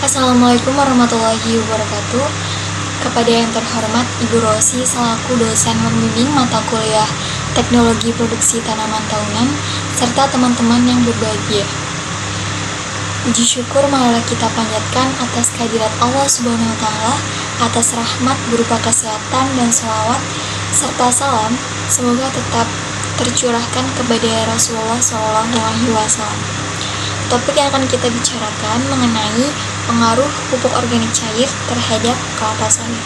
Assalamualaikum warahmatullahi wabarakatuh. Kepada yang terhormat Ibu Rosi selaku dosen membimbing mata kuliah Teknologi Produksi Tanaman Tahunan serta teman-teman yang berbahagia. Puji syukur marilah kita panjatkan atas kehadirat Allah Subhanahu wa taala, atas rahmat berupa kesehatan dan selawat serta salam semoga tetap tercurahkan kepada Rasulullah SAW. Topik yang akan kita bicarakan mengenai pengaruh pupuk organik cair terhadap kelapa sawit.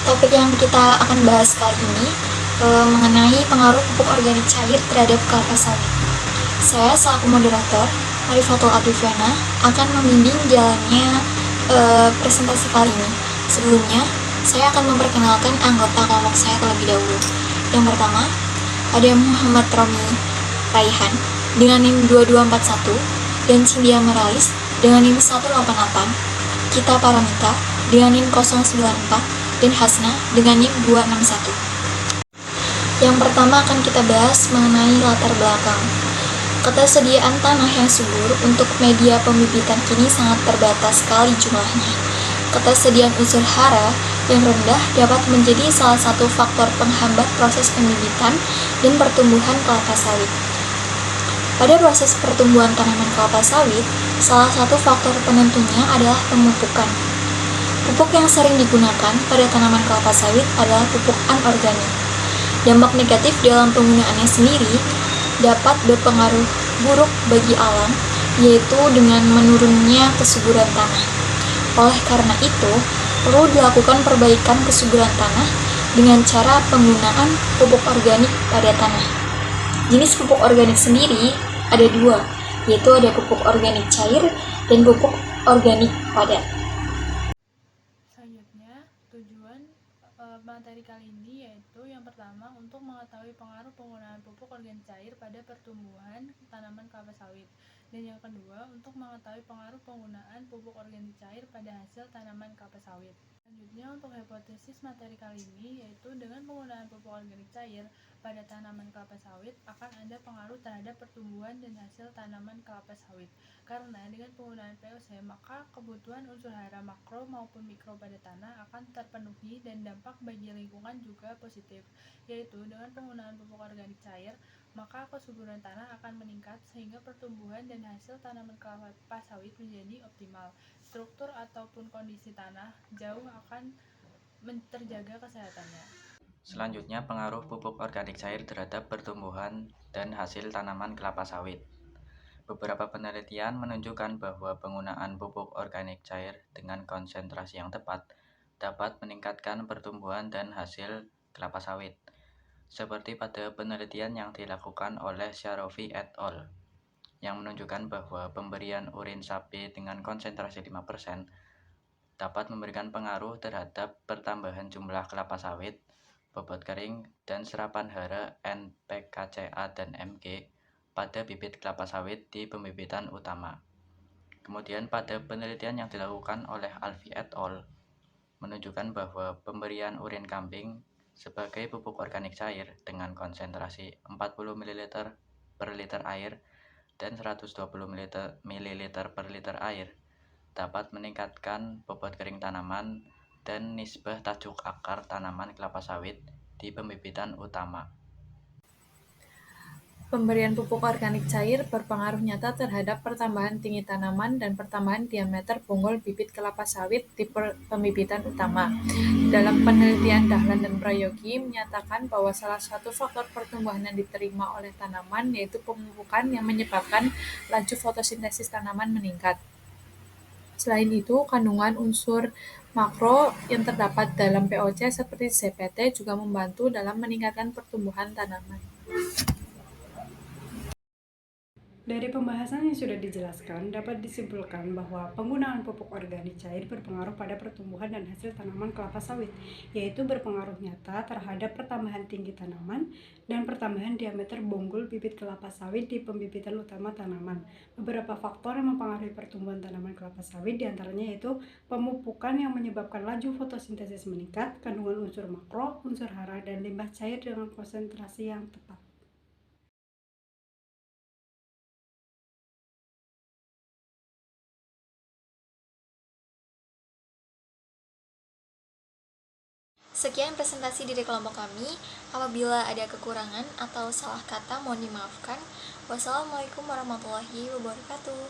Topik yang kita akan bahas kali ini mengenai pengaruh pupuk organik cair terhadap kelapa sawit. Saya selaku moderator, Marifatul Adriana, akan membimbing jalannya presentasi kali ini. Sebelumnya, saya akan memperkenalkan anggota kelompok saya terlebih dahulu. Yang pertama, ada Muhammad Romi Raihan dengan NIM 2241 dan Cindia Meralis dengan NIM 188, Kita Paramita dengan NIM 094, dan Hasna dengan NIM 261. Yang pertama akan kita bahas mengenai latar belakang. Ketersediaan tanah yang subur untuk media pembibitan kini sangat terbatas sekali jumlahnya. Ketersediaan unsur hara yang rendah dapat menjadi salah satu faktor penghambat proses pembibitan dan pertumbuhan kelapa sawit. Pada proses pertumbuhan tanaman kelapa sawit, salah satu faktor penentunya adalah pemupukan. Pupuk yang sering digunakan pada tanaman kelapa sawit adalah pupuk anorganik. Dampak negatif dalam penggunaannya sendiri dapat berpengaruh buruk bagi alam, yaitu dengan menurunnya kesuburan tanah. Oleh karena itu, perlu dilakukan perbaikan kesuburan tanah dengan cara penggunaan pupuk organik pada tanah. Jenis pupuk organik sendiri ada dua, yaitu ada pupuk organik cair dan pupuk organik padat. Selanjutnya, tujuan materi kali ini yaitu yang pertama untuk mengetahui pengaruh penggunaan pupuk organik cair pada pertumbuhan tanaman kelapa sawit, dan yang kedua untuk mengetahui pengaruh penggunaan pupuk organik cair pada hasil tanaman kelapa sawit. Selanjutnya, untuk hipotesis materi kali ini yaitu dengan penggunaan pupuk organik cair pada tanaman kelapa sawit akan ada pengaruh terhadap pertumbuhan dan hasil tanaman kelapa sawit. Karena dengan penggunaan POC maka kebutuhan unsur hara makro maupun mikro pada tanah akan terpenuhi dan dampak bagi lingkungan juga positif, yaitu dengan penggunaan pupuk organik cair maka kesuburan tanah akan meningkat sehingga pertumbuhan dan hasil tanaman kelapa sawit menjadi optimal. Struktur ataupun kondisi tanah jauh akan terjaga kesehatannya. Selanjutnya, pengaruh pupuk organik cair terhadap pertumbuhan dan hasil tanaman kelapa sawit. Beberapa penelitian menunjukkan bahwa penggunaan pupuk organik cair dengan konsentrasi yang tepat dapat meningkatkan pertumbuhan dan hasil kelapa sawit. Seperti pada penelitian yang dilakukan oleh Sharofi et al. Yang menunjukkan bahwa pemberian urin sapi dengan konsentrasi 5% dapat memberikan pengaruh terhadap pertambahan jumlah kelapa sawit, bobot kering, dan serapan hara NPKCA dan Mg pada bibit kelapa sawit di pembibitan utama. Kemudian pada penelitian yang dilakukan oleh Alfi et al. Menunjukkan bahwa pemberian urin kambing sebagai pupuk organik cair dengan konsentrasi 40 ml per liter air dan 120 ml per liter air dapat meningkatkan bobot kering tanaman dan nisbah tajuk akar tanaman kelapa sawit di pembibitan utama. Pemberian pupuk organik cair berpengaruh nyata terhadap pertambahan tinggi tanaman dan pertambahan diameter bonggol bibit kelapa sawit di pembibitan utama. Dalam penelitian Dahlan dan Prayogi menyatakan bahwa salah satu faktor pertumbuhan yang diterima oleh tanaman yaitu pemupukan yang menyebabkan laju fotosintesis tanaman meningkat. Selain itu, kandungan unsur makro yang terdapat dalam POC seperti ZPT juga membantu dalam meningkatkan pertumbuhan tanaman. Dari pembahasan yang sudah dijelaskan, dapat disimpulkan bahwa penggunaan pupuk organik cair berpengaruh pada pertumbuhan dan hasil tanaman kelapa sawit, yaitu berpengaruh nyata terhadap pertambahan tinggi tanaman dan pertambahan diameter bonggol bibit kelapa sawit di pembibitan utama tanaman. Beberapa faktor yang mempengaruhi pertumbuhan tanaman kelapa sawit diantaranya yaitu pemupukan yang menyebabkan laju fotosintesis meningkat, kandungan unsur makro, unsur hara, dan limbah cair dengan konsentrasi yang tepat. Sekian presentasi dari kelompok kami. Apabila ada kekurangan atau salah kata mohon dimaafkan. Wassalamualaikum warahmatullahi wabarakatuh.